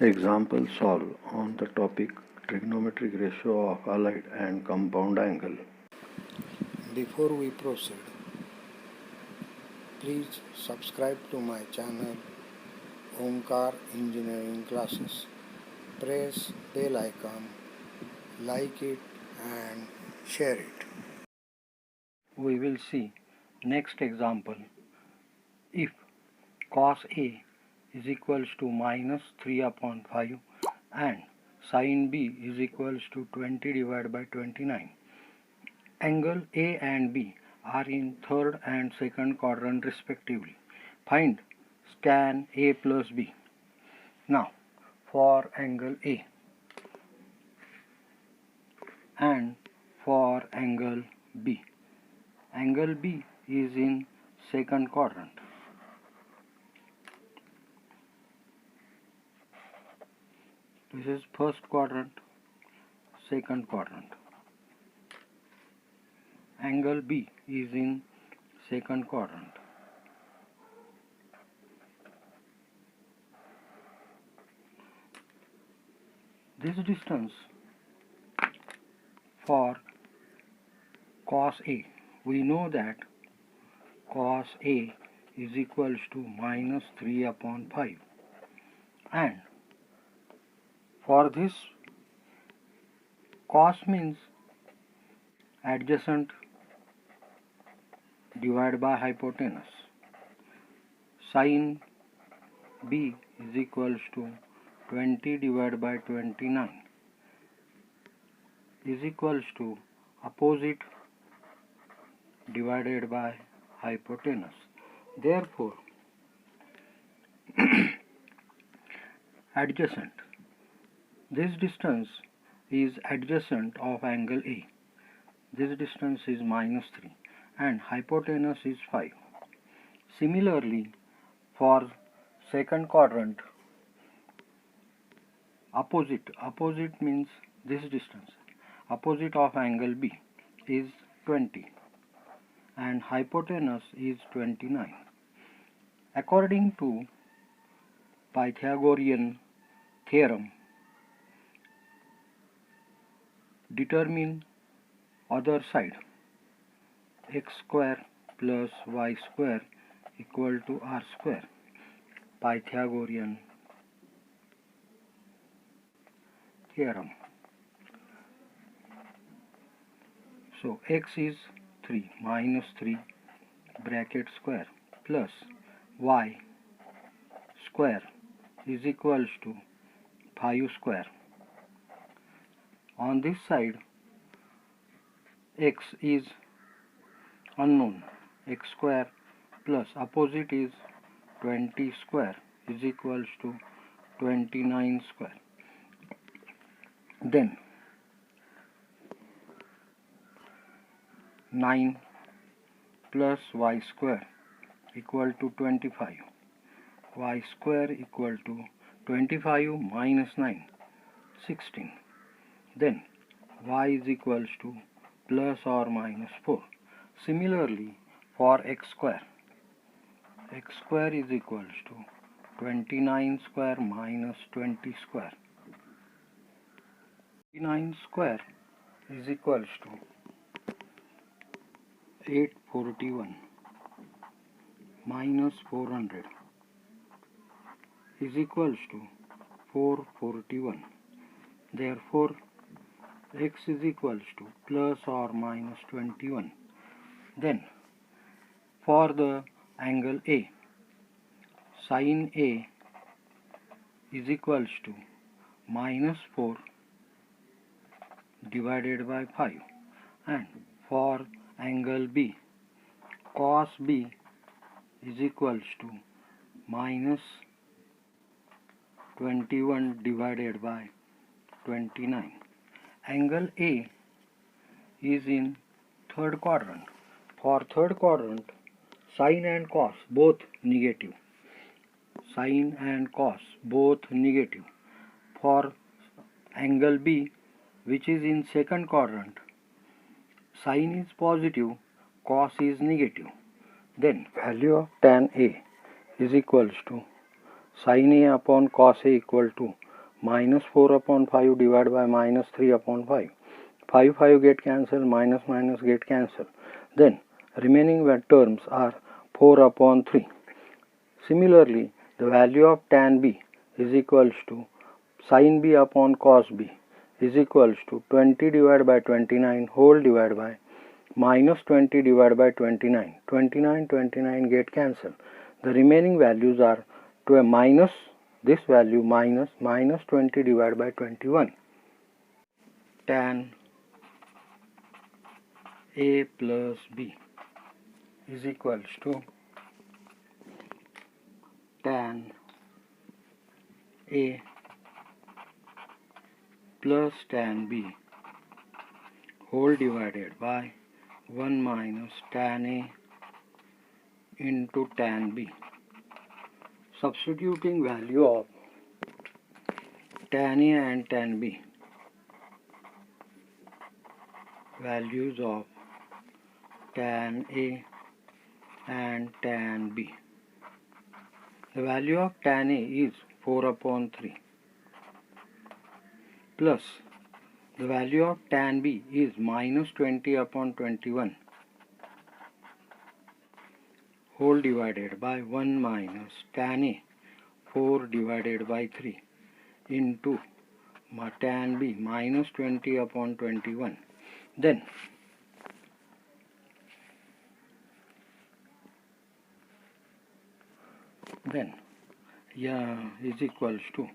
Example solve on the topic trigonometric ratio of allied and compound angle. Before we proceed, please subscribe to my channel Omkar Engineering Classes. Press bell icon, like it and share it. We will see next example. If cos A is equals to minus 3 upon 5 and sin B is equals to 20 divided by 29. Angle A and B are in third and second quadrant respectively. Find tan A plus B. Now, for angle A and for angle B. Angle B is in second quadrant. This is first quadrant, second quadrant. Angle B is in second quadrant. This distance for cos A, we know that cos A is equals to minus 3 upon 5, and for this cos means adjacent divided by hypotenuse. Sin B is equals to 20 divided by 29 is equals to opposite divided by hypotenuse. Therefore, adjacent. This distance is adjacent of angle A. This distance is minus 3 and hypotenuse is 5. Similarly, for second quadrant, opposite means this distance. Opposite of angle B is 20 and hypotenuse is 29. According to Pythagorean theorem, determine other side. X square plus y square equal to r square. Pythagorean theorem. So x is 3 minus 3 bracket square plus y square is equals to 5 square. On this side, x is unknown. X square plus opposite is 20 square is equals to 29 square. Then 9 plus y square equal to 25. Y square equal to 25 minus 9, 16. Then y is equals to plus or minus 4. Similarly, for x square is equals to 29 square minus 20 square. 29 square is equals to 841 minus 400 is equals to 441. Therefore, x is equals to plus or minus 21. Then, for the angle A, sin A is equals to minus 4 divided by 5, and for angle B, cos B is equals to minus 21 divided by 29. Angle A is in third quadrant. For third quadrant, sin and cos both negative. Sin and cos both negative. For angle B, which is in second quadrant, sin is positive, cos is negative. Then value of tan A is equals to sin A upon cos A equal to minus 4 upon 5 divided by minus 3 upon 5. 5 get cancelled, minus minus get cancelled. Then remaining terms are 4 upon 3. Similarly, the value of tan b is equals to sin b upon cos b is equals to 20 divided by 29 whole divided by minus 20 divided by 29. 29 get cancelled. The remaining values are to a minus this value minus 20 divided by 21. Tan a plus b is equals to tan a plus tan b whole divided by 1 minus tan a into tan b. Substituting value of tan a and tan b, values of tan a and tan b. The value of tan a is 4 upon 3 plus the value of tan b is minus 20 upon 21 whole divided by 1 minus tan a 4 divided by 3 into tan b minus 20 upon 21. Then is equals to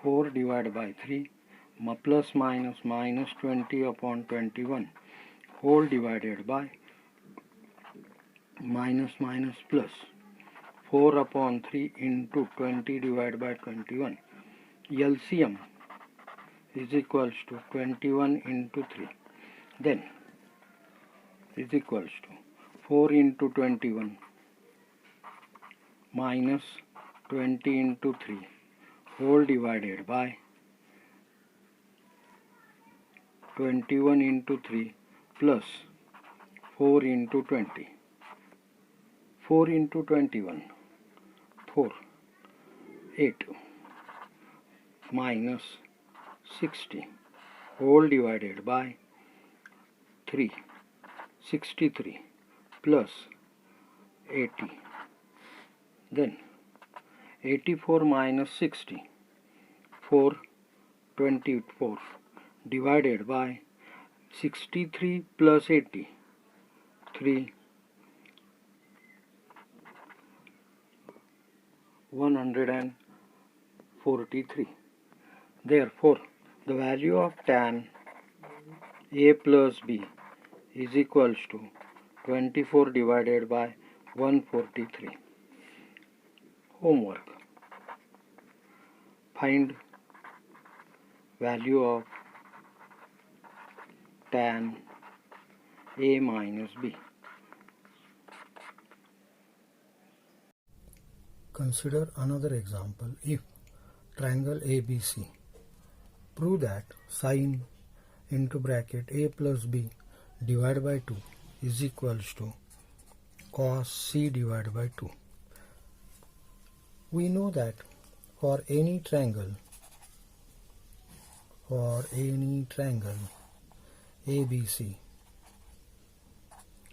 4 divided by 3 plus minus minus 20 upon 21 whole divided by minus minus plus 4 upon 3 into 20 divided by 21. LCM is equals to 21 into 3. Then is equals to 4 into 21 minus 20 into 3 whole divided by 21 into 3 plus 4 into 20. 4 into 21, 4, 8 minus 60 whole divided by 3, 63 plus 80. Then 84 minus 60, 4, 24 divided by 63 plus 80, 3, 143. Therefore, the value of tan a plus b is equals to 24 divided by 143. Homework. Find value of tan a minus b. Consider another example. If triangle ABC, prove that sine into bracket a plus b divided by 2 is equals to cos c divided by 2. We know that for any triangle ABC,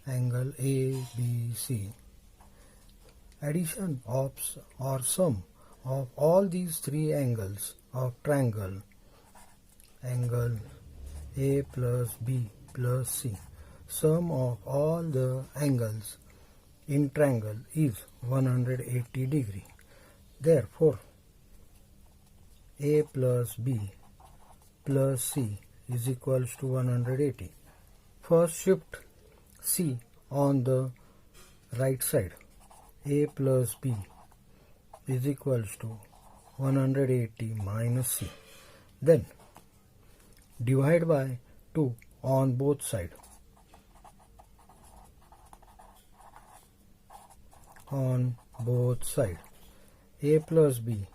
angle ABC, addition of or sum of all these three angles of triangle, angle A plus B plus C, sum of all the angles in triangle is 180 degree. Therefore, A plus B plus C is equals to 180. First shift C on the right side. A plus B is equals to 180 minus C. Then divide by 2 on both sides. On both sides. A plus B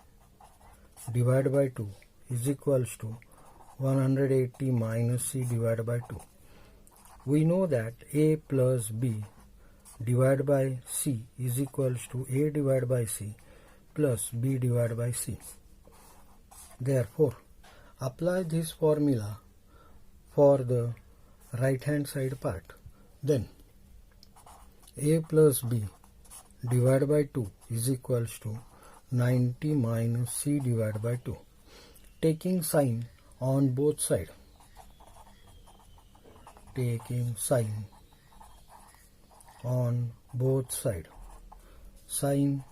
divided by 2 is equals to 180 minus C divided by 2. We know that A plus B divided by C is equals to A divided by C plus B divided by C. Therefore, apply this formula for the right hand side part. Then a plus b divided by 2 is equals to 90 minus c divided by 2. Taking sign on both sides. Taking sign on both sides. Sin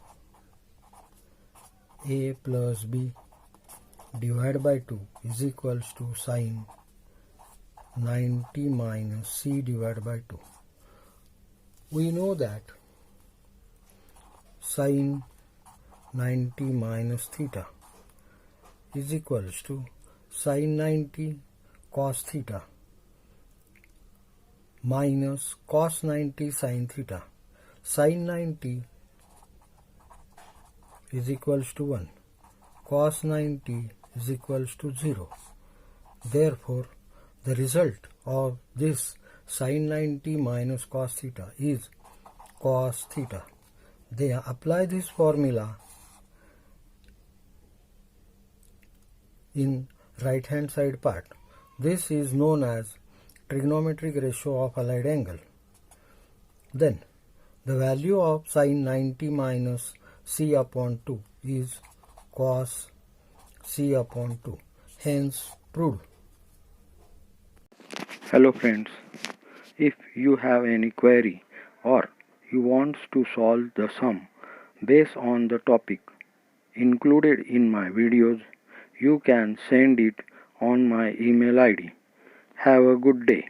a plus b divided by 2 is equals to sin 90 minus c divided by 2. We know that sin 90 minus theta is equals to sin 90 cos theta minus cos 90 sin theta. Sin 90 is equals to 1. Cos 90 is equals to 0. Therefore, the result of this sin 90 minus cos theta is cos theta. They apply this formula in right hand side part. This is known as trigonometric ratio of allied angle. Then the value of sin 90 minus c upon 2 is cos c upon 2. Hence proved. Hello friends, if you have any query or you want to solve the sum based on the topic included in my videos, you can send it on my email ID. Have a good day.